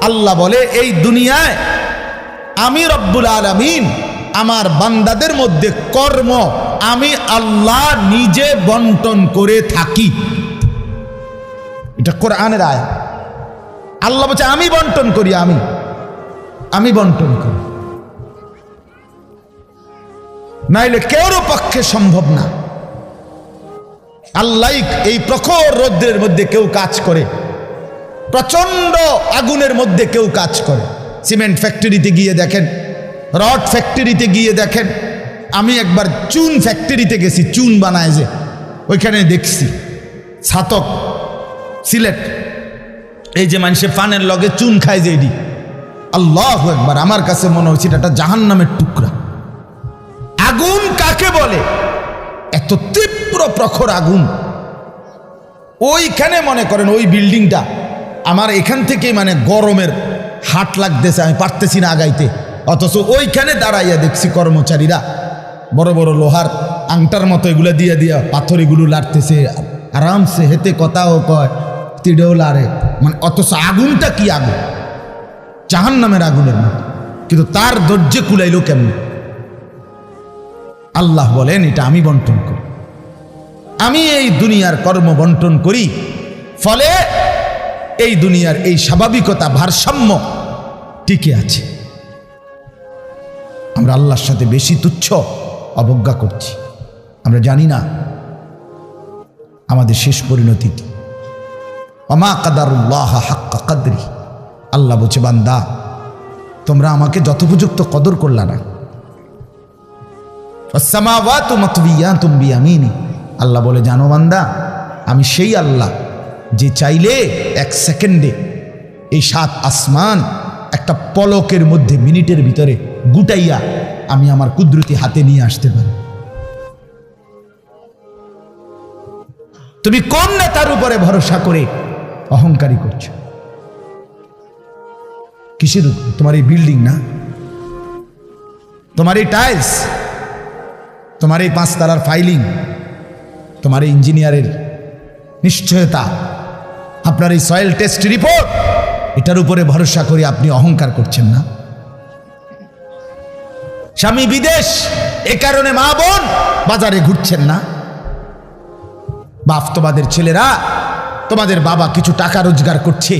আল্লাহ বলে এই দুনিয়ায় আমি রব্বুল আলামিন আমার বান্দাদের মধ্যে কর্ম আমি আল্লাহ নিজে বন্টন করে থাকি। এটা কোরআনের আয়াত। আল্লাহ বলছে আমি বন্টন করি, আমি বন্টন করি, নাইলে কেউর পক্ষে সম্ভব না। আল্লাহ এই প্রখর রৌদ্রের মধ্যে কেউ কাজ করে, প্রচন্ড আগুনের মধ্যে কেউ কাজ করে। সিমেন্ট ফ্যাক্টরিতে গিয়ে দেখেন, রড ফ্যাক্টরিতে গিয়ে দেখেন। আমি একবার চুন ফ্যাক্টরিতে গেছি, চুন বানায় যে, ওইখানে দেখছি ছাতক সিলেট, এই যে মানুষে পানের লগে চুন খায় যে, এটি আল্লাহু আকবার, আমার কাছে মনে হচ্ছে এটা জাহান্নামের টুকরা। আগুন কাকে বলে? এত তীব্র প্রখর আগুন। ওইখানে মনে করেন ওই বিল্ডিংটা আমার এখান থেকে মানে গরমের হাট লাগতেছে, আমি পারতেছি না আগাইতে, অথচ ওইখানে দাঁড়াইয়া দেখছি কর্মচারীরা বড় বড় লোহার আংটার মতো এগুলো দিয়ে দিয়া পাথর এগুলো লাড়তেছে আরামসে, হেতে কথাও কয়, তিড়েও লাড়ে, মানে অথচ আগুনটা কি আগুন, জাহান্নামের আগুনের মতো। কিন্তু তার ধৈর্যে কুলাইলো কেমন? আল্লাহ বলেন এটা আমি বন্টন করি, আমি এই দুনিয়ার কর্ম বন্টন করি, ফলে এই দুনিয়ার এই স্বাভাবিকতা ভারসাম্য টিকে আছে। আমরা আল্লাহর সাথে বেশি তুচ্ছ অবজ্ঞা করছি, আমরা জানি না আমাদের শেষ পরিণতি কি। ওমা কাদারুল্লাহ হাক্কা কাদরি, আল্লাহ বলছে বান্দা তোমরা আমাকে যথোপযুক্ত কদর করলা না। আসসামাওয়াতু মাতবিয়াতুম বিয়ামিনি, আল্লাহ বলে জানো বান্দা আমি সেই আল্লাহ যে চাইলে এক সেকেন্ডে এই 7 আসমান একটা পলকের মধ্যে মিনিটের ভিতরে গুটাইয়া আমি আমার কুদরতি হাতে নিয়ে আসতে পারি। তুমি কোন নেতার উপরে ভরসা করে অহংকারী করছো? কিসের উপর? তোমার এই বিল্ডিং না, তোমার এই টাইলস, তোমার এই 5 তালার ফাইলিং, তোমার এই ইঞ্জিনিয়ারের নিশ্চয়তা, আপনার এই সয়েল টেস্ট রিপোর্ট, এটার উপরে ভরসা করে আপনি অহংকার করছেন না? স্বামী বিদেশ, এ কারণে মা বোন বাজারে ঘুরছেন না? বাস্তবাদের ছেলেরা, তোমাদের বাবা কিছু টাকা রোজগার করছে,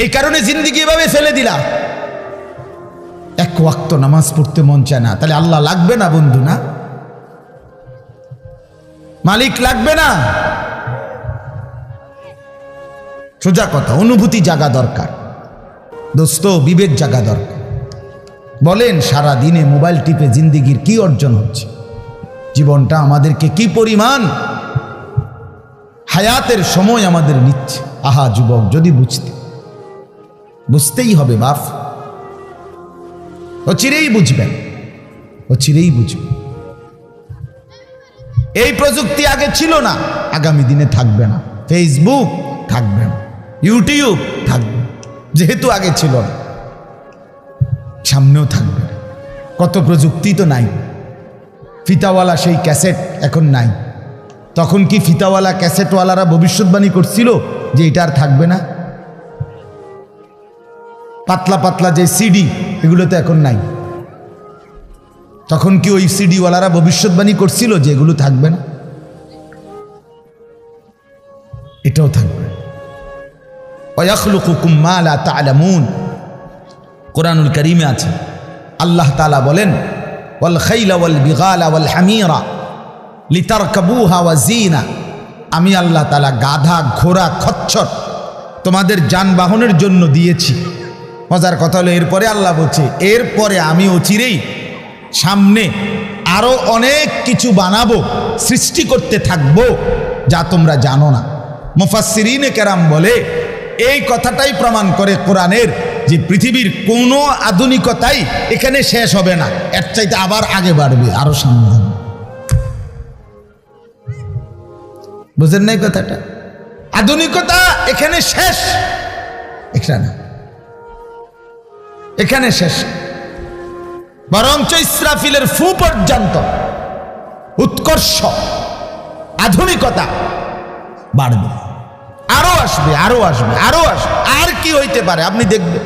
এই কারণে জিন্দিগি এভাবে ফেলে দিলা। এক ওয়াক্ত নামাজ পড়তে মন চায় না, তাহলে আল্লাহ লাগবে না বন্ধু? না, মালিক লাগবে না? সোজা কথা, অনুভূতি জাগা দরকার দোস্ত, বিবেক জাগা দরকার। বলেন সারা দিনে মোবাইল টিপে জিন্দিগির কি অর্জন হচ্ছে? জীবনটা আমাদেরকে কি পরিমাণ হায়াতের সময় আমাদের নিচ্ছে। আহা যুবক, যদি বুঝতেই হবে বাপ, ও চিরেই বুঝবেন, ও চিরেই বুঝবেন। এই প্রযুক্তি আগে ছিল না, আগামী দিনে থাকবে না। ফেসবুক থাকবে না, ইউটিউব থাকবে, যেহেতু আগে ছিল না, সামনেও থাকবে না। কত প্রযুক্তি তো নাই। ফিতাওয়ালা সেই ক্যাসেট এখন নাই। তখন কি ফিতাওয়ালা ক্যাসেটওয়ালারা ভবিষ্যৎবাণী করছিল যে এটা আর থাকবে না? পাতলা পাতলা যে সিডি, এগুলো তো এখন নাই। তখন কি ওই সিডিওয়ালারা ভবিষ্যৎবাণী করছিল যে এগুলো থাকবে না? এটাও থাকবে। ওয়াখলুকুকুম মা লা তা'লামুন, কোরআনুল কারীমে আছে আল্লাহ তাআলা বলেন ওয়াল খাইলা ওয়াল বিগালা ওয়াল হামিরা লিতারকাবুহা ওয়া জিনা, আমি আল্লাহ তাআলা গাধা, ঘোড়া, খচ্চর তোমাদের যানবাহনের জন্য দিয়েছি। মজার কথা হলো এরপরে আল্লাহ বলছে এরপরে আমি অচিরেই সামনে আরো অনেক কিছু বানাবো, সৃষ্টি করতে থাকবো যা তোমরা জানো না। মুফাসসিরিনে কেরাম বলে এই কথাটাই প্রমাণ করে কোরআনের যে পৃথিবীর কোনো আধুনিকতাই এখানে শেষ হবে না, এর চাইতে আবার আগে বাড়বে, আরো সামনে হবে। বুঝেন নাই কথাটা? আধুনিকতা এখানে শেষ, এখানে এখানে শেষ, বরঞ্চ ইসরাফিলের ফু পর্যন্ত উৎকর্ষ আধুনিকতা বাড়বে, আরো আসবে। আসবে, আরো আসবে, আরো আসবে। আর কি হইতে পারে আপনি দেখবেন।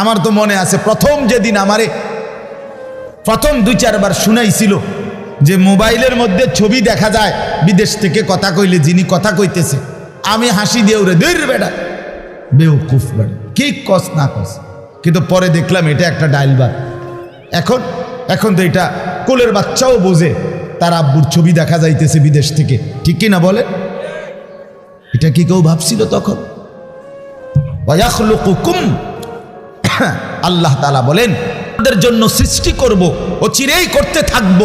আমার তো মনে আছে প্রথম যেদিন আমারে প্রথম 2-4 বার শুনাইছিল যে মোবাইলের মধ্যে ছবি দেখা যায় বিদেশ থেকে কথা কইলে, যিনি কথা কইতেছে, আমি হাসি দিয়ে ওরে দূর বেটা বেউকুফ বেটা, কি কস না কস। কিন্তু পরে দেখলাম এটা একটা ডায়ালবার। এখন তো এটা কোলের বাচ্চাও বোঝে তার আব্বুর ছবি দেখা যাইতেছে বিদেশ থেকে, ঠিক কি না বলে? এটা কি কেউ ভাবছিল তখন? ওয়ায়াখলুকুকুম, আল্লাহ তাআলা বলেন তাদের জন্য সৃষ্টি করব, ও চিরেই করতে থাকব।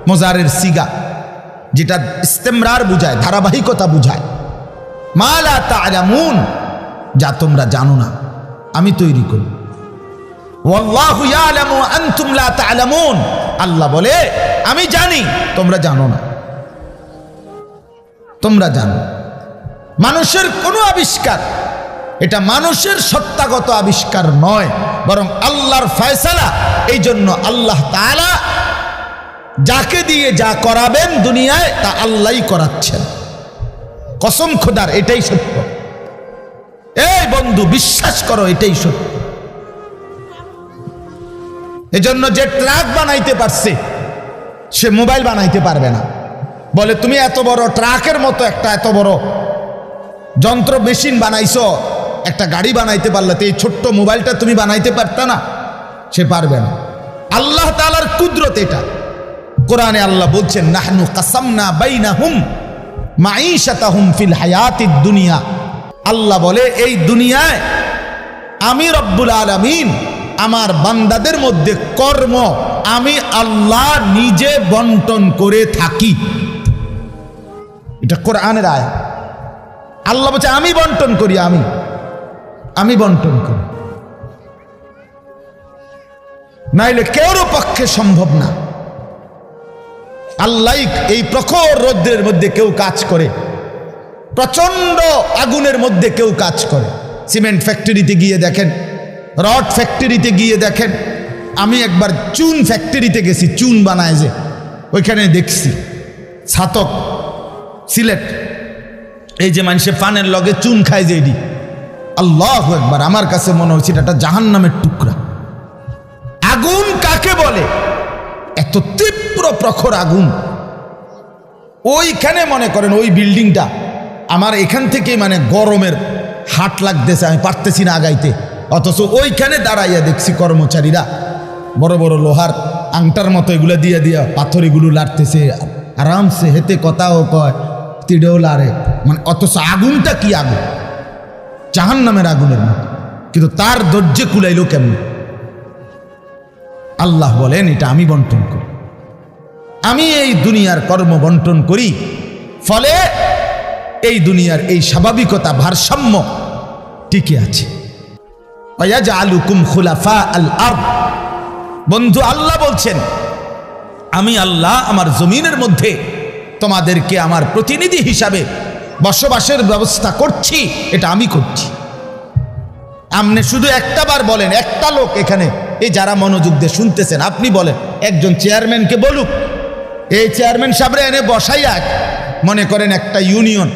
মোজারের সিগা, যেটা ইস্তেমরার বুঝায়, ধারাবাহিকতা বুঝায়। মা লা তা'লামুন, যা তোমরা জানো না আমি তৈরি করব। ওয়াল্লাহু ইয়ালামু আনতুম লা তা'লামুন, আল্লাহ বলে আমি জানি তোমরা জানো না। তোমরা জানো মানুষের কোনো আবিষ্কার, এটা মানুষের সত্তাগত আবিষ্কার নয়, বরং আল্লাহর ফয়সালা। এই জন্য আল্লাহ তাআলা যাকে দিয়ে যা করাবেন দুনিয়ায় তা আল্লাহই করাচ্ছেন। কসম খোদার, এটাই সত্য। এই বন্ধু বিশ্বাস করো, এটাই সত্য। এজন্য যে ট্রাক বানাইতে পারছে সে মোবাইল বানাইতে পারবে না। বলে তুমি এত বড় ট্রাকের মতো একটা এত বড় যন্ত্র মেশিন বানাইছো, একটা গাড়ি বানাইতে পারলে তো এই ছোট্ট মোবাইলটা তুমি বানাইতে পারতা না? সে পারবে না। আল্লাহ তাআলার কুদরত এটা। কোরআনে আল্লাহ বলছেন নাহনু কাসামনা বাইনাহুম মাঈশাতাহুম ফিল হায়াতিদ দুনিয়া। আল্লাহ বলে এই দুনিয়ায় আমি রব্বুল আলামিন আমার বান্দাদের মধ্যে কর্ম আমি আল্লাহ নিজে বন্টন করে থাকি। এটা কোরআনের আয়াত। আল্লাহ বলছে আমি বন্টন করি, আমি বন্টন করি, নাইলে কেউর পক্ষে সম্ভব না। আল্লাহ এই প্রখর রৌদ্রের মধ্যে কেউ কাজ করে, প্রচন্ড আগুনের মধ্যে কেউ কাজ করে। সিমেন্ট ফ্যাক্টরিতে গিয়ে দেখেন, রড ফ্যাক্টরিতে গিয়ে দেখেন। আমি একবার চুন ফ্যাক্টরিতে গেছি, চুন বানায় যে, ওইখানে দেখছি ছাতক সিলেট, এই যে মানুষে পানের লগে চুন খায় যে, এটি আল্লাহু আকবার, আমার কাছে মনে হচ্ছে এটা একটা জাহান্নামের টুকরা। আগুন কাকে বলে? এত তীব্র প্রখর আগুন। ওইখানে মনে করেন ওই বিল্ডিংটা আমার এখান থেকে মানে গরমের হাট লাগতেছে, আমি পারতেছি না আগাইতে। অথচ ওইখানে দাঁড়াইয়া দেখছি কর্মচারীরা বড় বড় লোহার আংটার মতো এগুলো দিয়ে দিয়া পাথর এগুলো লাড়তেছে, আরামসে হেতে কথাও কয়, তিড়েও লাড়ে। মানে অথচ আগুনটা কি আগুন, জাহান্নামের আগুনের মতো। কিন্তু তার ধৈর্য কুলাইল কেমন? আল্লাহ বলেন এটা আমি বন্টন করি, আমি এই দুনিয়ার কর্ম বন্টন করি। ফলে এই দুনিয়ার এই স্বাভাবিকতা ভারসাম্য টিকে আছে। ওয়াজআলুকুম খুলাফা আল আরদ। বন্ধু আল্লাহ বলছেন আমি আল্লাহ আমার জমিনের মধ্যে তোমাদেরকে আমার প্রতিনিধি হিসাবে বসবাসের ব্যবস্থা করছি, এটা আমি করছি। আপনি শুধু একটা বার বলেন, একটা লোক এখানে এই যারা মনোযোগ দিয়ে শুনতেছেন, আপনি বলেন একজন চেয়ারম্যানকে বলুক, এই চেয়ারম্যান সাহেবরা এনে বসাইয়া, মনে করেন একটা ইউনিয়ন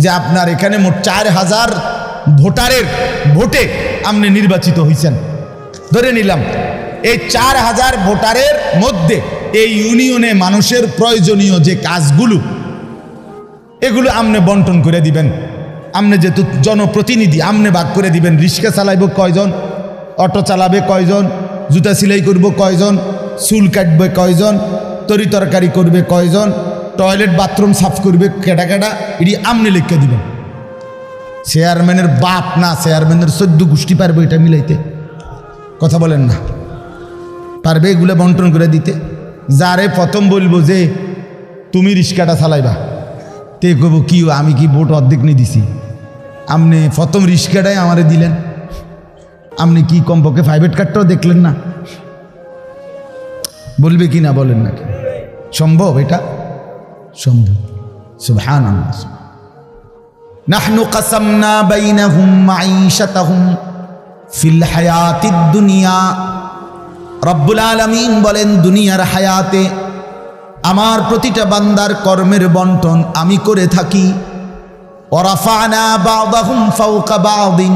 যে আপনার এখানে মোট 4000 ভোটারের ভোটে আপনি নির্বাচিত হয়েছেন, ধরে নিলাম এই 4000 ভোটারের মধ্যে এই ইউনিয়নে মানুষের প্রয়োজনীয় যে কাজগুলো এগুলো আপনি বন্টন করে দিবেন। আপনি যেহেতু জনপ্রতিনিধি, আপনি ভাগ করে দিবেন। রিক্সা চালাইব কয়জন, অটো চালাবে কয়জন, জুতা সেলাই করব কয়জন, চুল কাটবে কয়জন, তরি তরকারি করবে কয়জন, টয়লেট বাথরুম সাফ করবে কেডা কেডা, এটি আপনি লিখে দিবেন। চেয়ারম্যানের বাপ না, চেয়ারম্যানের 14 গোষ্ঠী পারবে এটা মিলাইতে? কথা বলেন না, পারবে এগুলো বন্টন করে দিতে? যারে প্রথম বলবো যে তুমি রিক্সাটা চালাইবা, তে কব কি আমি কি ভোট অর্ধেক নিয়ে দিছি, আপনি প্রথম রিক্সাটাই আমারে দিলেন, আপনি কি কমপক্ষে প্রাইভেট কার্ডটাও দেখলেন না? বলবে কি না বলেন নাকি? সম্ভব? এটা সম্ভব। সুবহানাল্লাহ। নাহনু কাসামনা বাইনাহুম মাঈশাতাহুম ফিল হায়াতিদ দুনিয়া। রব্বুল আলামিন বলেন দুনিয়ার হায়াতে আমার প্রতিটা বান্দার কর্মের বন্টন আমি করে থাকি। ওয়ারাফা'না বা'দাহুম ফাওকা বা'দিন।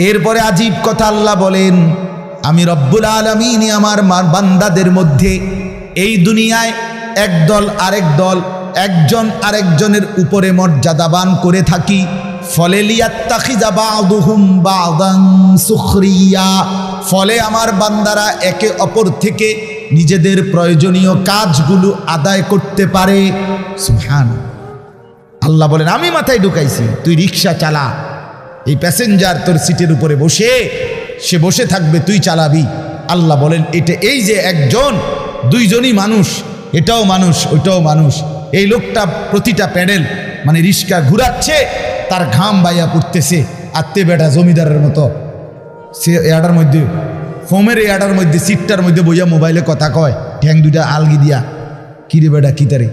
এরপরে আজীব কথা আল্লাহ বলেন, আমি রব্বুল আলামিন আমার বান্দাদের মধ্যে এই দুনিয়ায় একদল আরেক দল, একজন আরেকজনের উপরে মর্যাদাবান করে থাকি। ফলে লিয়াত্তাখিযা বা'দুহুম বা'দান সুখরিয়া, ফলে আমার বান্দারা একে অপর থেকে নিজেদের প্রয়োজনীয় কাজগুলো আদায় করতে পারে। সুবহানাল্লাহ। আল্লাহ বলেন, আমি মাথায় ঢুকাইছি, তুই রিক্সা চালা, এই প্যাসেঞ্জার তোর সিটের উপরে বসে, সে বসে থাকবে, তুই চালাবি। আল্লাহ বলেন, এটা এই যে একজন দুইজনই মানুষ, এটাও মানুষ ওইটাও মানুষ। এই লোকটা প্রতিটা প্যাডেল মানে রিক্সা ঘুরাচ্ছে, তার ঘাম বাইয়া পড়তেছে, আত্মে বেটা জমিদারের মতো সে এয়াটার মধ্যে, ফোমের এয়াটার মধ্যে, সিটটার মধ্যে বইয়া মোবাইলে কথা কয়, ঠ্যাং দুইটা আলগি দিয়া, কিরে বেটা কি তারে।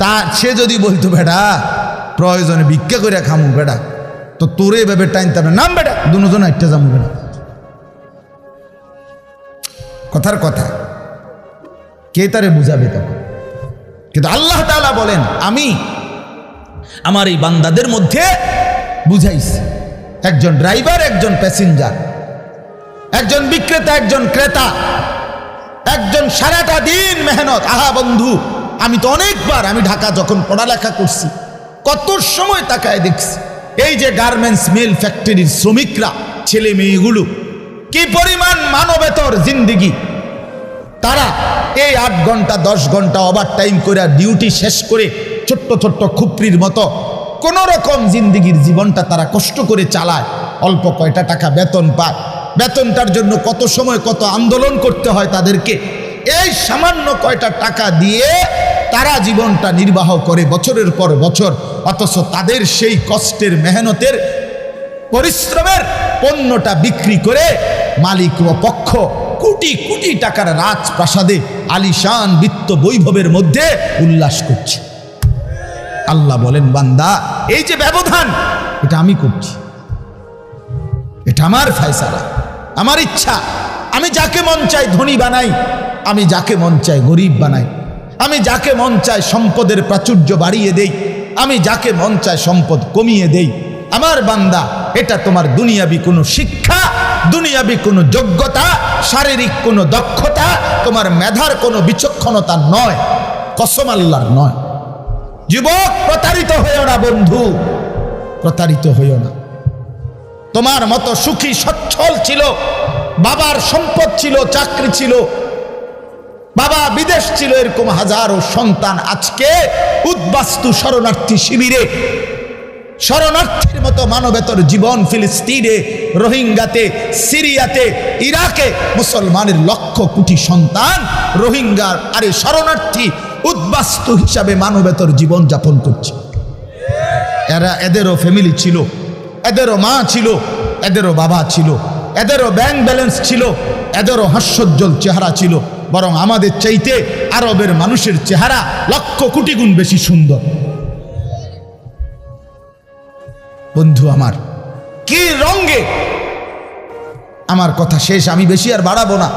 তা সে যদি বলতো বেটা প্রয়োজনে ভিক্ষা করে খামু বেটা, তো তোরে এভাবে টাইনতে হবে, নাম বেটা দুজন একটা যাবো বেটা। কথার কথা, কে তারে বুঝাবে তখন? কিন্তু আল্লাহ তাআলা বলেন, আমি আমার এই বান্দাদের মধ্যে বুঝাইছি, একজন ড্রাইভার, একজন প্যাসেঞ্জার, একজন বিক্রেতা, একজন ক্রেতা, একজন সারাটা দিন মেহনত। আহা বন্ধু, আমি তো অনেকবার, আমি ঢাকা যখন পড়ালেখা করছি কত সময় তাকায় দেখছি, এই যে গার্মেন্টস মিল ফ্যাক্টরির শ্রমিকরা, ছেলে মেয়েগুলো কি পরিমাণ মানবেতর জিন্দিগি। তারা এই 8 ঘন্টা 10 ঘন্টা ওভার টাইম করে ডিউটি শেষ করে ছোট্ট ছোট্ট খুপড়ির মতো কোন রকম জিন্দিগির জীবনটা তারা কষ্ট করে চালায়। অল্প কয়টা টাকা বেতন পায়, বেতনটার জন্য কত সময় কত আন্দোলন করতে হয় তাদেরকে। এই সামান্য কয়টা টাকা দিয়ে তারা জীবনটা নির্বাহ করে বছরের পর বছর, অথচ তাদের সেই কষ্টের মেহনতের পরিশ্রমের পণ্যটা বিক্রি করে মালিক ও পক্ষ কোটি কোটি টাকার রাজপ্রাসাদে আলিশান বিত্ত বৈভবের মধ্যে উল্লাস করছে। আল্লাহ বলেন, বান্দা এই যে ব্যবধান, এটা আমি করছি, এটা আমার ফয়সালা, আমার ইচ্ছা। আমি যাকে মন চাই ধনী বানাই, আমি যাকে মন চাই গরিব বানাই, আমি যাকে মন চাই সম্পদের প্রাচুর্য বাড়িয়ে দেই, আমি যাকে মন চাই সম্পদ কমিয়ে দেই। আমার বান্দা, এটা তোমার দুনিয়াবি কোনো শিক্ষা, দুনিয়াবি কোনো যোগ্যতা, শারীরিক কোনো দক্ষতা, তোমার মেধার কোনো বিচক্ষণতা নয়, কসম আল্লাহর নয়। যুবক, প্রতারিত হইও না বন্ধু, প্রতারিত হইও না। তোমার মতো সুখী সচ্ছল ছিল, বাবার সম্পদ ছিল, চাকরি ছিল, বাবা বিদেশ ছিল, এরকম হাজারো সন্তান আজকে উদ্বাস্তু শরণার্থী শিবিরে, শরণার্থীর মতো মানবেতর জীবন ফিলিস্তিনে, রোহিঙ্গাতে, সিরিয়াতে, ইরাকে মুসলমানের লক্ষ কোটি সন্তান রোহিঙ্গার আরে শরণার্থী উদ্বাস্তু হিসাবে মানবেতর জীবন যাপন করছে। এদেরও ফ্যামিলি ছিল, এদেরও মা ছিল, এদেরও বাবা ছিল, এদেরও ব্যাংক ব্যালেন্স ছিল, এদেরও হাস্যোজ্জ্বল চেহারা ছিল। বরং আমাদের চাইতে আরবের মানুষের চেহারা লক্ষ কোটি গুণ বেশি সুন্দর। বন্ধু আমার, কি রঙে, আমার কথা শেষ, আমি বেশি আর বাড়াবো না।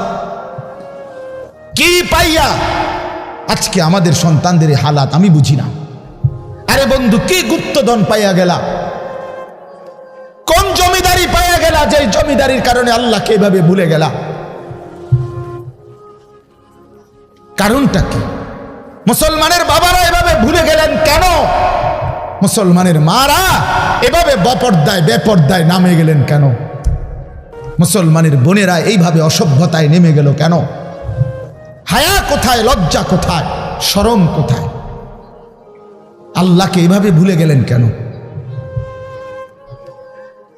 কি পাইয়া আজকে আমাদের সন্তানদের হালাত আমি বুঝি না। আরে বন্ধু, কি গুপ্তধন পাইয়া গেলা, কোন জমিদারি পাইয়া গেলা, যে জমিদারির কারণে আল্লাহকে এভাবে ভুলে গেলা? কারণটা কি? মুসলমানের বাবারা এভাবে ভুলে গেলেন কেন? মুসলমানের মারা এভাবে বপর্দায় বেপর্দায় নামে গেলেন কেন? মুসলমানের বোনেরা এইভাবে অসভ্যতায় নেমে গেল কেন? হায়া কোথায়, লজ্জা কোথায়, শরম কোথায়? আল্লাহকে এভাবে ভুলে গেলেন কেন?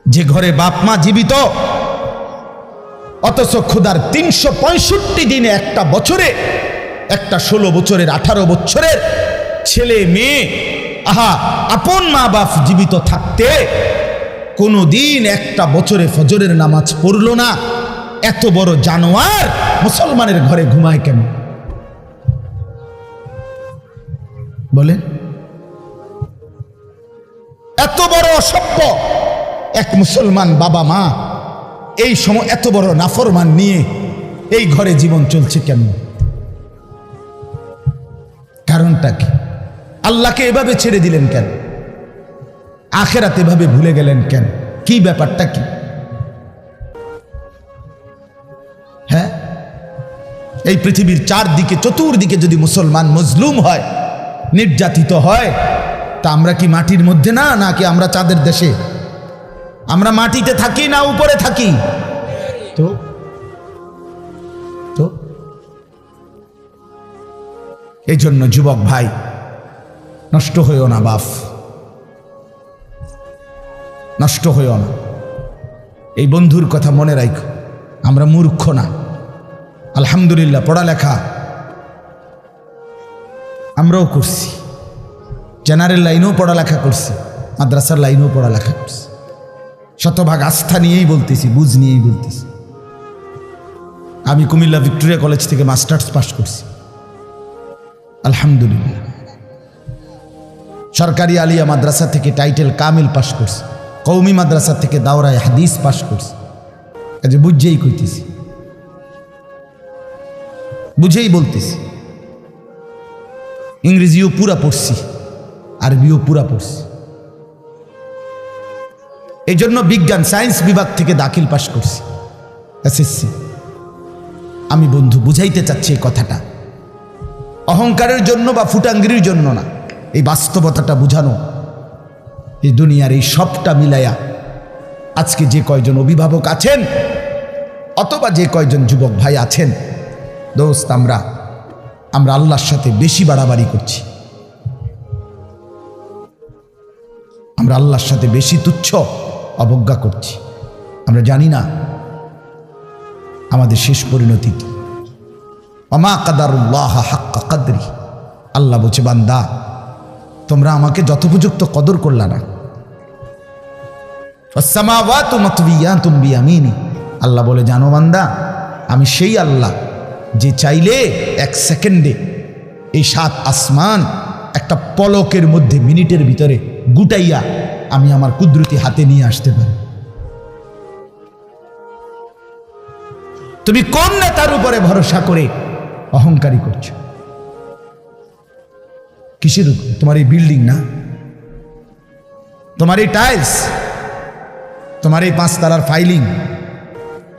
যে ঘরে বাপ মা জীবিত, অথচ খোদার 365 দিনে একটা বছরে, একটা 16 বছরের 18 বছরের ছেলে মেয়ে, আহা আপন মা বাপ জীবিত থাকতে কোনো দিন একটা বছরে ফজরের নামাজ পড়ল না, এত বড় জানোয়ার মুসলমানের ঘরে ঘুমায় কেন? বলে এত বড় অসভ্য এক মুসলমান বাবা মা এই সময় এত বড় নাফরমান নিয়ে এই ঘরে জীবন চলছে কেন? কারণটা কি? আল্লাহকে এভাবে ছেড়ে দিলেন কেন? আখেরাত এভাবে ভুলে গেলেন কেন? কি ব্যাপারটা কি? হ্যাঁ, এই পৃথিবীর চারদিকে চতুর্দিকে যদি মুসলমান মজলুম হয়, নির্যাতিত হয়, তা আমরা কি মাটির মধ্যে না, নাকি আমরা চাঁদের দেশে? আমরা মাটিতে থাকি না উপরে থাকি? তো তো এই জন্য যুবক ভাই, নষ্ট হইও না বাপ, নষ্ট হইও না। এই বন্ধুর কথা মনে রাখো, আমরা মূর্খ না। আলহামদুলিল্লাহ, পড়ালেখা আমরাও করছি, জেনারেল লাইনেও পড়ালেখা করছি, মাদ্রাসার লাইনেও পড়ালেখা করছি। শতভাগ আস্থা নিয়েই বলতেছি, বুঝ নিয়েই বলতেছি। আমি কুমিল্লা ভিক্টোরিয়া কলেজ থেকে মাস্টার্স পাস করছি, আলহামদুলিল্লাহ। সরকারি আলিয়া মাদ্রাসা থেকে টাইটেল কামিল পাস করছি, কৌমি মাদ্রাসা থেকে দাওরায় হাদিস পাস করছি। কাজে বুঝেই কইতেছি, বুঝেই বলতেছি। ইংরেজিও পুরা পড়ছি, আরবিও পুরা পড়ছি। এই জন্য বিজ্ঞান সায়েন্স বিভাগ থেকে দাখিল পাস করছি, এসএসসি। আমি বন্ধু বুঝাইতে চাচ্ছি এই কথাটা অহংকারের জন্য বা ফুটাঙ্গিরির জন্য না, এই বাস্তবতাটা বুঝানো। এই দুনিয়ার এই সবটা মিলাইয়া আজকে যে কয়জন অভিভাবক আছেন অথবা যে কয়জন যুবক ভাই আছেন, দোস্ত, আমরা আল্লাহর সাথে বেশি বাড়াবাড়ি করছি। আমরা আল্লাহর সাথে বেশি তুচ্ছ অবজ্ঞা করছি। আমরা জানি না আমাদের শেষ পরিণতি কি। ওমা কাদারুল্লাহ হাক্কা কদরি, আল্লাহ বলছে, বান্দা তোমরা আমাকে যথোপযুক্ত কদর করলা না। ওয়াসসামাওয়াতু মাতওয়িয়াতুম বিয়ামিনি, আল্লাহ বলে, জানো বান্দা, আমি সেই আল্লাহ যে চাইলে এক সেকেন্ডে এই 7 আসমান একটা পলকের মধ্যে, মিনিটের ভিতরে গুটাইয়া আমি আমার কুদরতি হাতে নিয়ে আসতে পারি। তুমি কোন নেতার উপরে ভরসা করে অহংকারী করছো? কিসের উপর? তোমার এই বিল্ডিং না, তোমার এই টাইলস, তোমার এই 5 তলার ফাইলিং,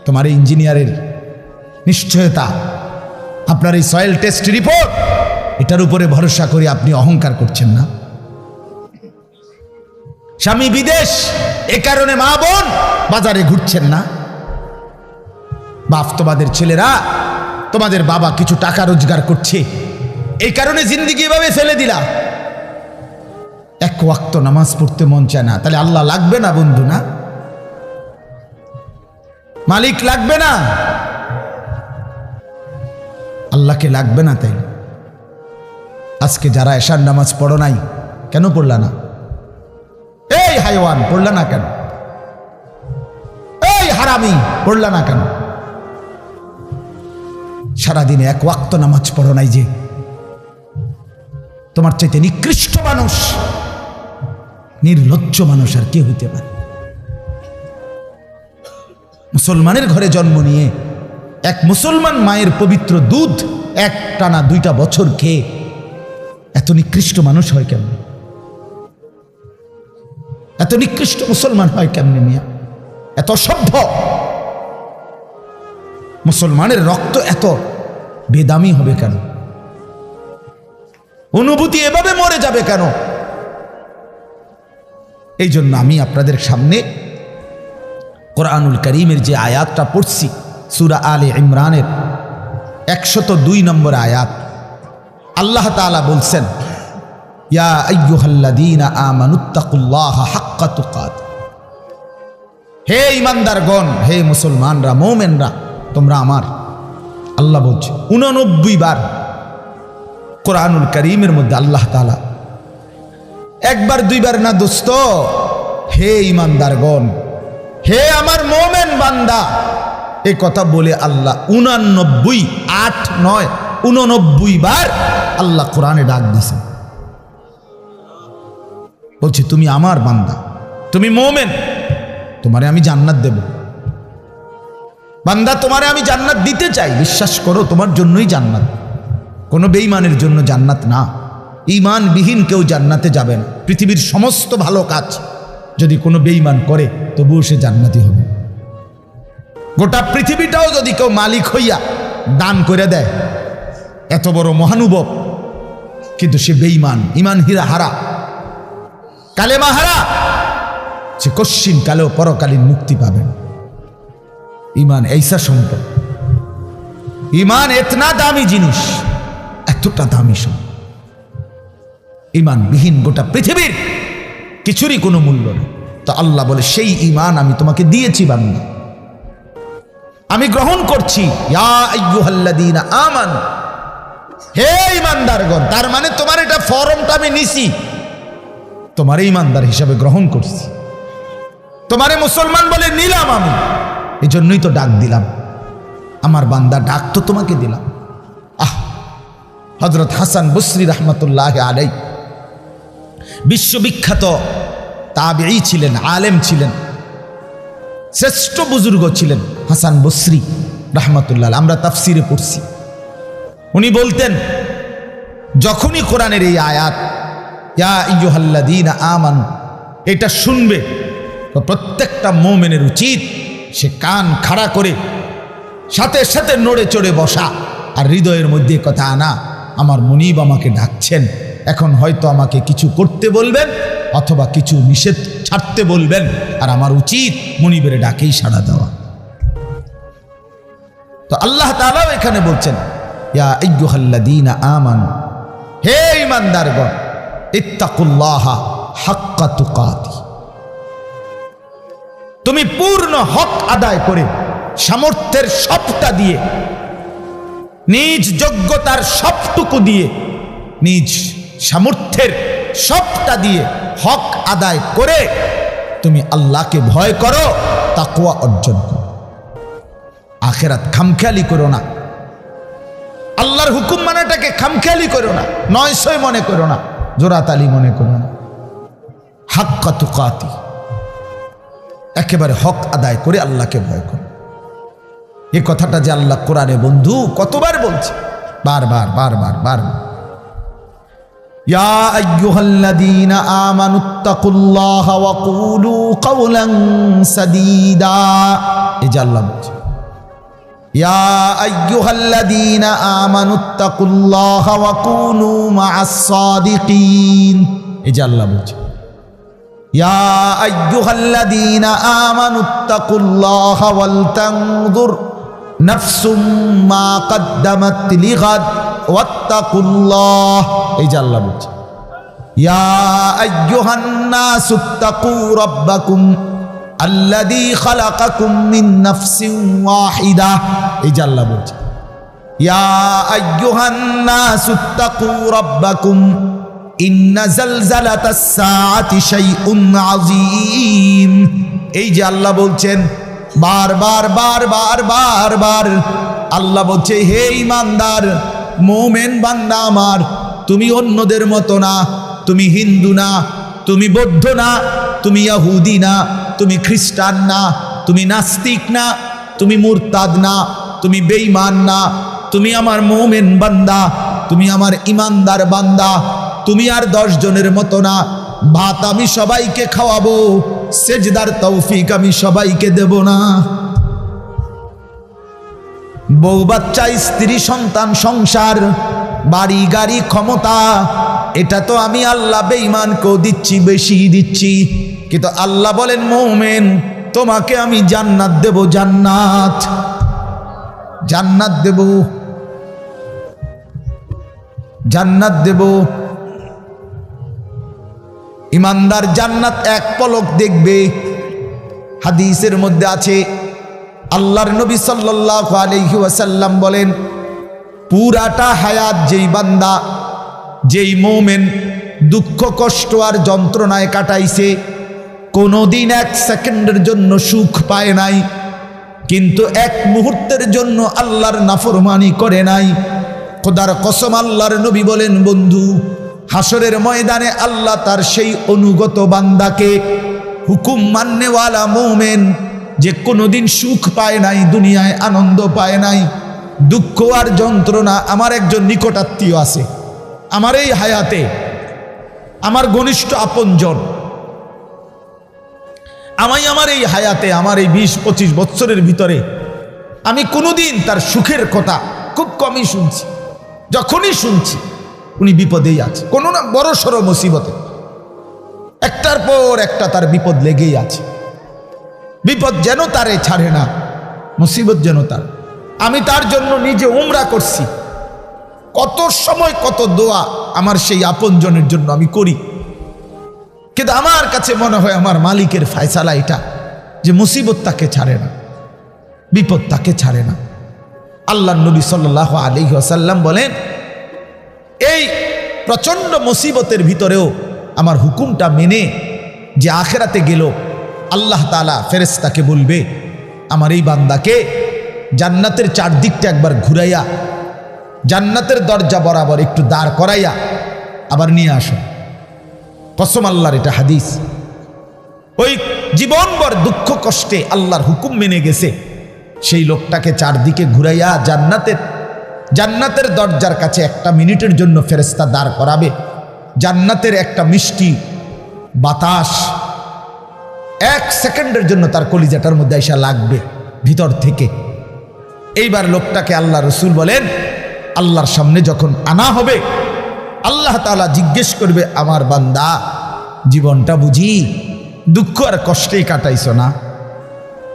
তোমার এই ইঞ্জিনিয়ারের নিশ্চয়তা, আপনার এই সয়েল টেস্ট রিপোর্ট, এটার উপরে ভরসা করে আপনি অহংকার করছেন না? স্বামী বিদেশ, এ কারণে মা বোন বাজারে ঘুরছেন না? বাস্তবাদের ছেলেরা, তোমাদের বাবা কিছু টাকা রোজগার করছে, এই কারণে জিন্দিগি এভাবে ফেলে দিলা। এক ওয়াক্ত নামাজ পড়তে মন চায় না, তাহলে আল্লাহ লাগবে না বন্ধু? না, মালিক লাগবে না? আল্লাহকে লাগবে না? তাই আজকে যারা এশার নামাজ পড়ো নাই, কেন পড়লা না? এই হাইওয়ান, পড়লা না কেন? এই হারামি, পড়লা না কেন? সারাদিনে এক ওয়াক্ত নামাজ পড়ো নাই যে, তোমার চাইতে নিকৃষ্ট মানুষ, নির্লজ্জ মানুষ আর কে হইতে পারে? মুসলমানের ঘরে জন্ম নিয়ে এক মুসলমান মায়ের পবিত্র দুধ এক টানা 2টা বছর খেয়ে এত নিকৃষ্ট মানুষ হয় কেমনে? এত নিকৃষ্ট মুসলমান হয় কেমনে মিয়া? এত সভ্য মুসলমানের রক্ত এত বেদামি হবে কেন? অনুভূতি এভাবে মরে যাবে কেন? এই জন্য আমি আপনাদের সামনে কোরআনুল কারীমের যে আয়াতটা পড়ছি, সূরা আলে ইমরানের 102 নম্বর আয়াত, আল্লাহ তাআলা বলছেন, ইয়া আইয়ুহাল্লাযীনা আমানুত্তাকুল্লাহা হাক্কা তুকাত, হে ঈমানদারগণ, হে মুসলমানরা, মুমিনরা, তোমরা আমার, আল্লাহ বলছে 89 বার কোরআনুল কারীমের মধ্যে আল্লাহ তাআলা, একবার দুইবার না দোস্ত, হে ঈমানদারগণ, হে আমার মুমিন বান্দা, এই কথা বলে আল্লাহ 89, 8, 9, 89 বার আল্লাহ কোরআনে ডাক দিয়েছেন। বলছে, তুমি আমার বান্দা, তুমি মুমিন, তোমারে আমি জান্নাত দেব। বান্দা, তোমারে আমি জান্নাত দিতে চাই, বিশ্বাস করো, তোমার জন্যই জান্নাত, কোনো বেঈমানের জন্য জান্নাত না। ঈমানবিহীন কেউ জান্নাতে যাবে না। পৃথিবীর সমস্ত ভালো কাজ যদি কোনো বেঈমান করে তবুও সে জান্নাতি হবে। গোটা পৃথিবীটাও যদি কেউ মালিক হইয়া দান করে দেয়, এত বড় মহানুভব, কিন্তু সে বেঈমান, ইমান হীরা হারা, কালেমা হারা, সে কশ্চিন কালেও পরকালীন মুক্তি পাবেন। ইমান এইসা সম্পদ, ইমান এতনা দামি জিনিস, এতটা দামি সম্পদ। ইমানবিহীন গোটা পৃথিবীর কিছুরই কোনো মূল্য নেই। তো আল্লাহ বলে সেই ইমান আমি তোমাকে দিয়েছি বান্দা, আমি গ্রহণ করছি। ইয়া আইয়ুহাল্লাযীনা আমানু, হে ইমানদারগণ। তার মানে তোমার এটা ফরমটা আমি নিছি, তোমার ইমানদার হিসাবে গ্রহণ করছি, তোমারে মুসলমান বলে নিলাম আমি। এই জন্যই তো ডাক দিলাম, আমার বান্দা, ডাক তো তোমাকে দিলাম। হযরত হাসান বসরি রাহমাতুল্লাহি আলাইহি বিশ্ববিখ্যাত তাবেঈ ছিলেন, আলেম ছিলেন, শ্রেষ্ঠ বুজুর্গ ছিলেন হাসান বসরি রাহমাতুল্লাহ। আমরা তাফসিরে পড়ছি, উনি বলতেন যখনই কোরআনের এই আয়াত ইয়া আইয়ুহাল্লাযীনা আমানু এটা শুনবে, তো প্রত্যেকটা মুমিনের উচিত সে কান খাড়া করে সাথে সাথে নড়ে চড়ে বসা, আর হৃদয়ের মধ্যে কথা আনা, আমার মুনিব আমাকে ডাকছেন, এখন হয়তো আমাকে কিছু করতে বলবেন অথবা কিছু নিষেধ ছাড়তে বলবেন, আর আমার উচিত মুনিবের ডাকেই সাড়া দেওয়া। তো আল্লাহ তাআলাও এখানে বলছেন ইয়া আইয়ুহাল্লাযীনা আমানু, হে ঈমানদারগণ, ইত্তাকুল্লাহা হাক্কা তুকাতি, তুমি পূর্ণ হক আদায় করে সামর্থ্যের সবটা দিয়ে, নিজ যোগ্যতার সবটুকু দিয়ে, নিজ সামর্থ্যের সবটা দিয়ে হক আদায় করে তুমি আল্লাহকে ভয় করো, তাকওয়া অর্জন করো। আখিরাত খামখেয়ালি করো না, আল্লাহর হুকুম মানাটাকে খামখেয়ালি করো না, নয়সয় মনে করো না, জোরাতালি মনে করো না। হাক্কা তুকাতি, একেবারে হক আদায় করে আল্লাহকে ভয় করো। এই কথাটা যে আল্লাহ কোরআনে বন্ধু কতবার বলছে, বারবার বারবার বারবার। ইয়া আইয়ুহাল্লাযীনা আমানুত্তাকুল্লাহা ওয়া কুলু কাওলান সাদীদা, এই যে আল্লাহ বলছে ইয়া আইয়ুহাল্লাযীনা আমানুত্তাকুল্লাহা ওয়া কুনু মা'আস সাদিকিন, এই যে আল্লাহ বলছে ইয়া আইয়ুহাল্লাযীনা আমানুত্তাকুল্লাহা ওয়াল তানজুর নাফসুম মা কদ্দামাত লিগাদ ওয়াত্তাকুল্লাহ, এই যে আল্লাহ বলছে ইয়া আইয়ুহান নাসুত্তাকু রাব্বাকুম আল্লাযী খালাকাকুম মিন নাফসিন ওয়াহিদা, এই যে আল্লাহ বলছে ইয়া আইয়ুহান নাসুত্তাকু রাব্বাকুম ইন্না জালজালাতাস সাআতি শাইউন আযীম, এই যে আল্লাহ বলছেন বারবার বারবার বারবার। আল্লাহ বলছে হে ঈমানদার মুমিন বান্দা আমার, তুমি অন্যদের মতো না, তুমি হিন্দু না, তুমি বৌদ্ধ না, তুমি ইহুদি না, তুমি খ্রিস্টান না, তুমি নাস্তিক না, তুমি মুরতাদ না, তুমি বেঈমান না, তুমি আমার মুমিন বান্দা, তুমি আমার ঈমানদার বান্দা। তুমি আর 10 জনের মতো না। ভাত আমি সবাইকে খাওয়াবো, সেজদার তৌফিক আমি সবাইকে দেব না। বউ বাচ্চা, স্ত্রী সন্তান, সংসার, বাড়ি গাড়ি, ক্ষমতা, এটা তো আমি আল্লাহ বেঈমানকেও দিচ্ছি, বেশি দিচ্ছি। কিন্তু আল্লাহ বলেন মুমিন তোমাকে আমি জান্নাত দেব, জান্নাত, জান্নাত দেব, জান্নাত দেব। ইমানদার জান্নাত এক পলক দেখবে। হাদিসের মধ্যে আছে আল্লাহর নবী সাল্লাল্লাহু আলাইহি ওয়াসাল্লাম বলেন পুরাটা হায়াত যেই বান্দা, যেই মুমিন দুঃখ কষ্ট আর যন্ত্রণায় কাটাইছে, কোনোদিন 1 সেকেন্ডের জন্য সুখ পায় নাই, কিন্তু 1 মুহূর্তের জন্য আল্লাহর নাফরমানি করে নাই, খোদার কসম আল্লাহর নবী বলেন বন্ধু হাসরের ময়দানে আল্লাহ তার সেই অনুগত বান্দাকে, হুকুম মাননেওয়ালা মুমিন যে কোনোদিন সুখ পায় নাই, দুনিয়ায় আনন্দ পায় নাই, দুঃখ আর যন্ত্রণা। আমার একজন নিকটাত্মীয় আছে আমার এই হায়াতে, আমার ঘনিষ্ঠ আপনজন, আমার এই হায়াতে, আমার এই 20-25 বছরের ভিতরে আমি কোনোদিন তার সুখের কথা খুব কমই শুনছি। যখনই শুনছি উনি বিপদেই আছে, কোনো না বড় সড়ো মুসিবতে, একটার পর একটা তার বিপদ লেগেই আছে। বিপদ যেন তারে ছাড়ে না, মুসিবত যেন তার। আমি তার জন্য নিজে উমরা করছি, কত সময় কত দোয়া আমার সেই আপনজনের জন্য আমি করি, কিন্তু আমার কাছে মনে হয় আমার মালিকের ফয়সালা এটা যে মুসিবত তাকে ছাড়ে না, বিপদ তাকে ছাড়ে না। আল্লাহর নবী সাল্লাল্লাহু আলাইহি ওয়াসাল্লাম বলেন, এই প্রচণ্ড মুসিবতের ভিতরেও আমার হুকুমটা মেনে যে আখেরাতে গেল, আল্লাহ তাআলা ফেরেশতাকে বলবে আমার এই বান্দাকে জান্নাতের চারদিকটা একবার ঘুরাইয়া জান্নাতের দরজা বরাবর একটু দাঁড় করাইয়া আবার নিয়ে আসো। কসম আল্লাহর, এটা হাদিস। ওই জীবনভর দুঃখ কষ্টে আল্লাহর হুকুম মেনে গেছে, সেই লোকটাকে চারদিকে ঘুরাইয়া জান্নাতের দরজার কাছে 1 মিনিটের জন্য ফেরেশতা দাঁড় করাবে। জান্নাতের একটা মিষ্টি বাতাস 1 সেকেন্ডের জন্য তার কলিজাটার মধ্যে এসে লাগবে ভিতর থেকে। এইবার লোকটাকে আল্লাহ রসুল বলেন, আল্লাহর সামনে যখন আনা হবে, আল্লাহ তাআলা জিজ্ঞেস করবে, আমার বান্দা জীবনটা বুঝি দুঃখ আর কষ্টেই কাটাইছো না?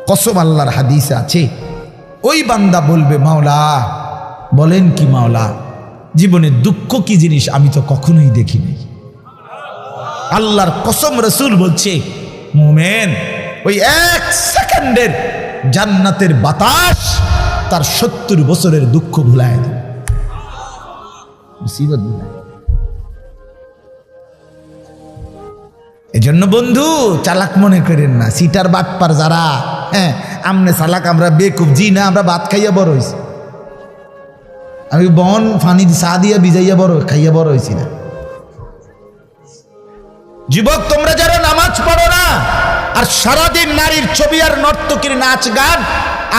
কসম আল্লাহর হাদিসে আছে, ওই বান্দা বলবে, মাওলা বলেন কি মাওলা, জীবনে দুঃখ কি জিনিস আমি তো কখনোই দেখিনি। আল্লাহর কসম, রসুল বলছে, মুমিন ওই 1 সেকেন্ডের জান্নাতের বাতাস তার 70 বছরের দুঃখ ভুলায় দেবে, মুসিবত ভুলায়। এজন্য বন্ধু চালাক মনে করেন না, সিটার বাটপার যারা, হ্যাঁ আমনে চালাক, আমরা বেকুব, জি না, আমরা ভাত খাইয়া বড় হয়েছি। আমি বন ফানি চা দিয়া ভিজাইয়া খাইয়া বড় হয়েছি না। যুবক, তোমরা যারা নামাজ পড়ো না আর সারাদিন নারীর ছবি আর নর্তকীর নাচ গান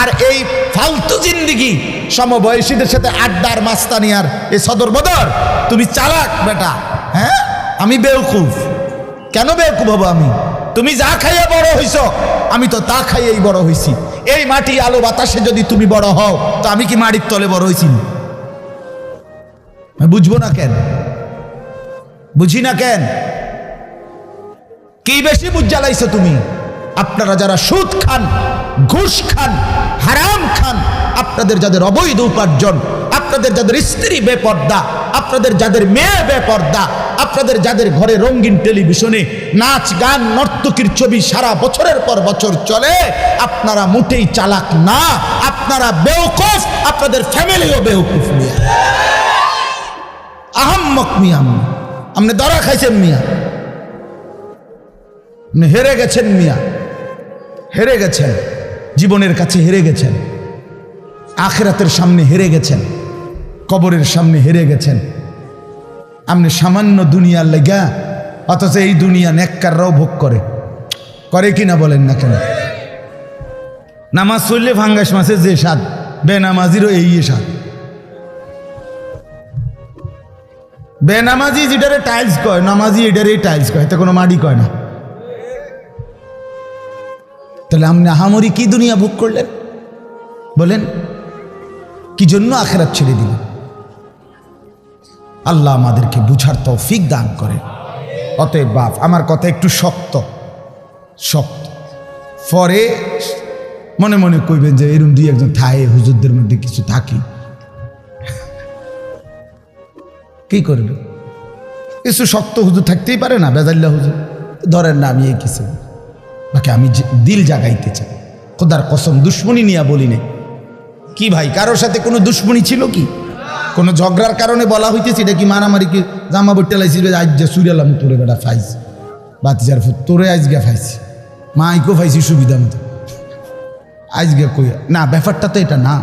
আর এই ফালতু জিন্দিগি, সমবয়সীদের সাথে আড্ডার মাস্তানি আর এই সদর বদর, তুমি চালাক বেটা। হ্যাঁ, আমি বেওকুফ। কেন বেওকুফ হবো আমি? তুমি যা খাইয়া বড় হইছ, আমি তো তা খাইয়েই বড় হইছি। এই মাটি আলো বাতাসে যদি তুমি বড় হও, তো আমি কি মাটির তলে বড় হইছি? বুঝবো না কেন? বুঝি না কেন? কি বেশি বুঝ জ্বালাইছো তুমি? আপনারা যারা সুদ খান, ঘুষ খান, হারাম খান, আপনাদের যাদের অবৈধ উপার্জন, আপনাদের যাদের স্ত্রী বেপর্দা, আপনাদের যাদের মেয়ে বেপর্দা, আপনাদের যাদের ঘরে রঙিন টেলিভিশনে নাচ গান নর্তকীর ছবি সারা বছরের পর বছর চলে, আপনারা মোটেই চালাক না, আপনারা বেওকুফ, আপনাদের ফ্যামিলিও বেওকুফ। মিয়া আহাম্মক, মিয়া আপনি ধরা খাইছেন, মিয়া আপনি হেরে গেছেন, মিয়া হেরে গেছেন, জীবনের কাছে হেরে গেছেন, আখিরাতের সামনে হেরে গেছেন, কবরের সামনে হেরে গেছেন। আপনি সামান্য দুনিয়ার লেগা, অথচ এই দুনিয়া নেককাররাও ভোগ করে কিনা বলেন না কেন? নামাজ পড়লে ফাঙ্গাস মাছের যে স্বাদ, বেনামাজিরও এই স্বাদ। বেনামাজি যেটারে টাইলস কয়, নামাজি এটারে টাইলস কয়, এতে কোনো মাটি কয় না। তাহলে আপনি আহামরি কি দুনিয়া ভোগ করলেন বলেন? কি জন্য আখিরাত ছেড়ে দিলেন? আল্লাহ আমাদেরকে বুঝার তৌফিক দান করে। অতএব বাপ, আমার কথা একটু শক্ত, পরে মনে মনে কইবেন যে এরকম 2-1 থায়ে হুজুরদের মধ্যে কিছু থাকি, কি করবে? কিছু শক্ত হুজুর থাকতেই পারে না, বেজাল্লা হুজুর ধরেন না। আমি এই কিছু বাকি আমি দিল জাগাইতে চাই, খোদার কসম, দুশ্মনী নিয়ে বলি না। কি ভাই, কারোর সাথে কোনো দুশ্মনী ছিল কি? কোনো ঝগড়ার কারণে বলা হইতেছি? এটা কি মারামারি? কি জামা বইটা লাইছি, আজ যা সুরিয়ালাম তোরে বেটা ফাইছি, বাতিজার ফুট তোরে আজকে ফাইছি, মাইকেও ফাইছি সুবিধা মতো, আজকে কই না। ব্যাপারটা তো এটা না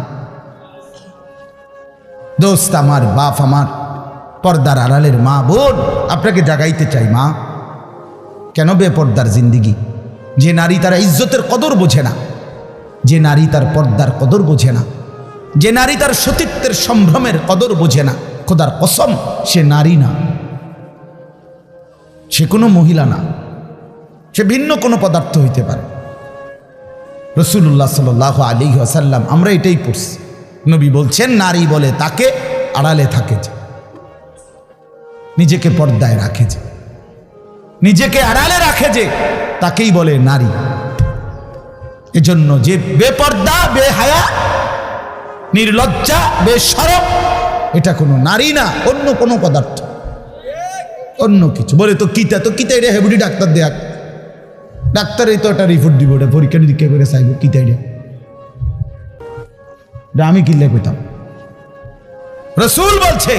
দোস্ত। আমার বাপ, আমার পর্দার আড়ালের মা বোন, আপনাকে জাগাইতে চাই। মা, কেন বেপর্দার জিন্দিগি? যে নারী তারা ইজ্জতের কদর বোঝে না, যে নারী তার পর্দার কদর বোঝে না, যে নারী তার সতীত্বের সম্ভ্রমের কদর বোঝে না, খোদার কসম সে নারী না, সে কোনো মহিলা না, সে ভিন্ন কোনো পদার্থ হইতে পারে। রাসূলুল্লাহ সাল্লাল্লাহু আলাইহি ওয়াসাল্লাম আমরা এটাই পড়ছি, নবী বলছেন নারী বলে তাকে আড়ালে থাকে যে, নিজেকে পর্দায় রাখে যে, নিজেকে আড়ালে রাখে যে, তাকেই বলে নারী। এজন্য যে বেপর্দা, বেহায়া, নির্লজ্জা, বেশরম, এটা কোনো নারী না, অন্য কোনো পদার্থ, অন্য কিছু। বলে তো কিতা এটা হেবুডি ডাক্তার দেখ, ডাক্তারই তো একটা রিপোর্ট দিব, ওটা পরীক্ষা নিরীক্ষা করে চাইব কিতা এটা আমি কিনলে কইতাম। রাসূল বলছে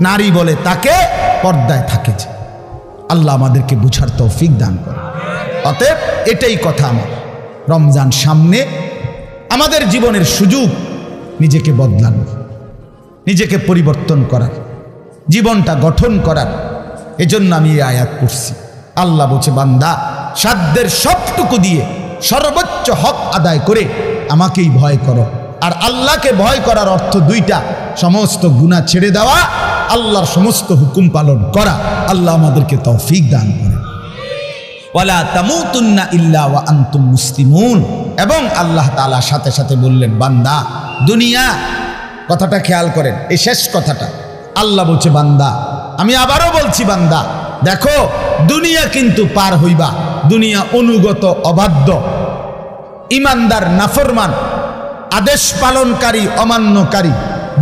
নারী বলে তাকে পর্দায় থাকে যে। আল্লাহ আমাদেরকে বুঝার তৌফিক দান করে। অতএব এটাই কথা আমার, রমজান সামনে, আমাদের জীবনের সুযোগ নিজেকে বদলানোর, নিজেকে পরিবর্তন করার, জীবনটা গঠন করার। এজন্য আমি এই আয়াত পড়ছি। আল্লাহ বলছে বান্দা সাধ্যের সবটুকু দিয়ে সর্বোচ্চ হক আদায় করে আমাকেই ভয় করো। আর আল্লাহকে ভয় করার অর্থ দুইটা, সমস্ত গুনাহ ছেড়ে দেওয়া, আল্লাহর সমস্ত হুকুম পালন করা। আল্লাহ আমাদেরকে তৌফিক দান করে। ওয়ালা তামুতুন্না ইল্লা ওয়া আনতুম মুসলিমুন। এবং আল্লাহ তাআলা সাথে সাথে বললেন বান্দা দুনিয়া, কথাটা খেয়াল করেন, এই শেষ কথাটা আল্লাহ বলছে বান্দা, আমি আবারও বলছি বান্দা দেখো দুনিয়া কিন্তু পার হইবা, দুনিয়া অনুগত অবাধ্য, ইমানদার নাফরমান, আদেশ পালনকারী অমান্যকারী,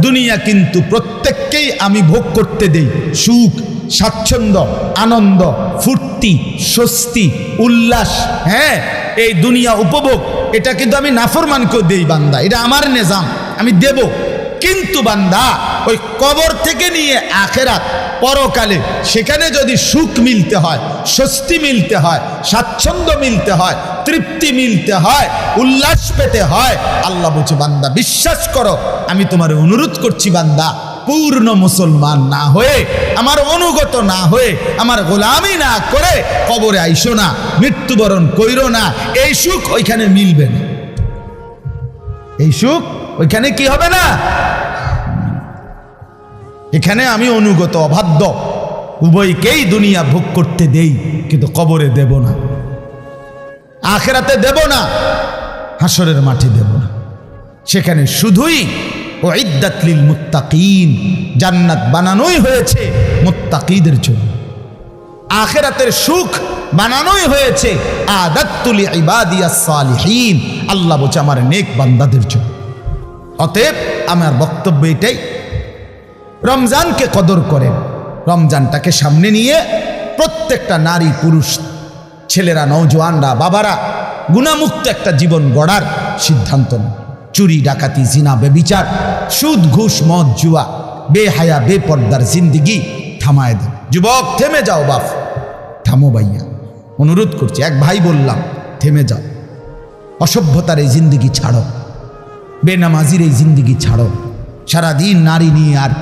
দুনিয়া কিন্তু প্রত্যেককেই আমি ভোগ করতে দেই সুখ, স্বাচ্ছন্দ্য, আনন্দ, ফুর্তি, স্বস্তি, উল্লাস। হ্যাঁ, এই দুনিয়া উপভোগ, এটা কিন্তু আমি নাফরমানকেও দেই বান্দা, এটা আমার নিজাম, আমি দেব। কিন্তু বান্দা ওই কবর থেকে নিয়ে আখেরাত, পরকালে সেখানে যদি সুখ মিলতে হয়, স্বস্তি মিলতে হয়, স্বাচ্ছন্দ্য মিলতে হয়, তৃপ্তি মিলতে হয়, উল্লাস পেতে হয়, আল্লাহ বলছে বান্দা বিশ্বাস করো, আমি তোমার অনুরোধ করছি বান্দা, পূর্ণ মুসলমান না হয়ে, আমার অনুগত না হয়ে, আমার গোলামি না করে কবরে আইসো না, মৃত্যুবরণ কইরো না। এই সুখ ওইখানে মিলবে না, এই সুখ ওইখানে কি হবে না। এখানে আমি অনুগত অবাধ্য উভয়কেই দুনিয়া ভোগ করতে দেই, কিন্তু কবরে দেব না, আখিরাতে দেব না, হাসরের মাঠে দেব না। সেখানে শুধুই উইদ্দাত লিল মুত্তাকিন, জান্নাত বানানোই হয়েছে মুত্তাকিদের জন্য, আখিরাতের সুখ বানানোই হয়েছে আদাত্তু লিইবাদিয়াস সালিহিন, আল্লাহ বলছে আমার নেক বান্দাদের জন্য। অতএব আমার বক্তব্য এটাই, রমজানকে কদর করেন, রমজানটাকে সামনে নিয়ে প্রত্যেকটা নারী পুরুষ, ছেলেরা, নওজোয়ানরা, বাবারা গুনাহমুক্ত একটা জীবন গড়ার সিদ্ধান্ত নেন। চুরি, ডাকাতি, জিনা, বেবিচার, সুদ, ঘুষ, মদ, জুয়া, বেহায়া, বেপর্দার জিন্দিগি থামায় দেন। যুবক থেমে যাও, বাপ থামো ভাইয়া, অনুরোধ করছি, এক ভাই বললাম থেমে যাও, অসভ্যতার এই জিন্দিগি ছাড়ো, বেনামাজির এই জিন্দিগি ছাড়ো, সারাদিন নারী নিয়ে আর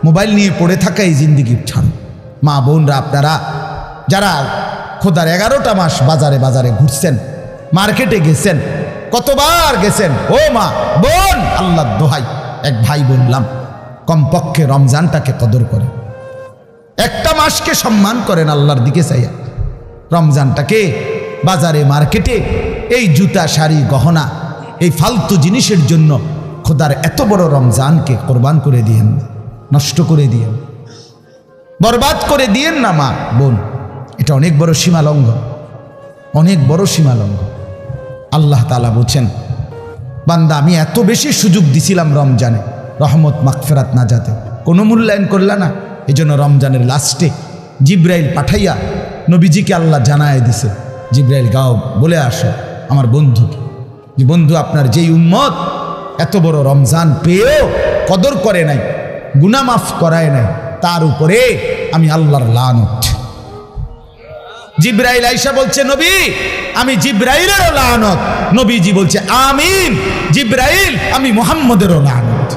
মোবাইল নিয়ে পড়ে থাকা এই জিন্দিগি ছাড়ো। মা বোনরা, আপনারা যারা খোদার 11টা মাস বাজারে বাজারে ঘুরছেন, মার্কেটে গেছেন, কতবার গেছেন, ও মা বোন, আল্লাহর দোহাই, এক ভাই বললাম কমপক্ষে রমজানটাকে কদর করেন, একটা মাসকে সম্মান করেন আল্লাহর দিকে চাইয়া। রমজানটাকে বাজারে মার্কেটে এই জুতা, শাড়ি, গহনা, এই ফালতু জিনিসের জন্য খোদার এত বড় রমজানকে কোরবান করে দিয়েন, নষ্ট করে দিয়েন, বরবাদ করে দিয়েন না মা বোন। এটা অনেক বড় সীমালঙ্ঘন, অনেক বড় সীমালঙ্ঘন। আল্লাহ তাআলা বলছেন বান্দা আমি এত বেশি সুযোগ দিছিলাম রমজানে, রহমত, মাগফিরাত, নাজাতে, কোনো মূল্যায়ন করলা না। এই জন্য রমজানের লাস্টে জিব্রাইল পাঠাইয়া নবীজিকে আল্লাহ জানায় দিছে, জিব্রাইল গাও বলে আসো আমার বন্ধুকে, যে বন্ধু আপনার যেই উম্মত এত বড় রমজান পেয়েও কদর করে নাই, গুনাহ মাফ করায় নাই, তার উপরে আমি আল্লাহর লানত। জিব্রাইল আয়েশা বলছে নবী আমি জিব্রাইলেরও লানত, নবীজি বলছে আমিন, জিব্রাইল আমি মুহাম্মদেরও লানত।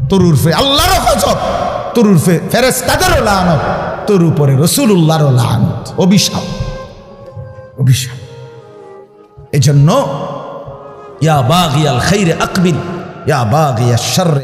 তোর উরফে আল্লাহরও গজব, তোর উরফে ফেরেশতাদেরও লানত, তোর উপরে রাসূলুল্লাহরও লানত, অভিশাপ, অভিশাপ। এজন্য ইয়া বাগিয়াল খাইরে আকবিল, ইয়া বাগিয়াশ শাররি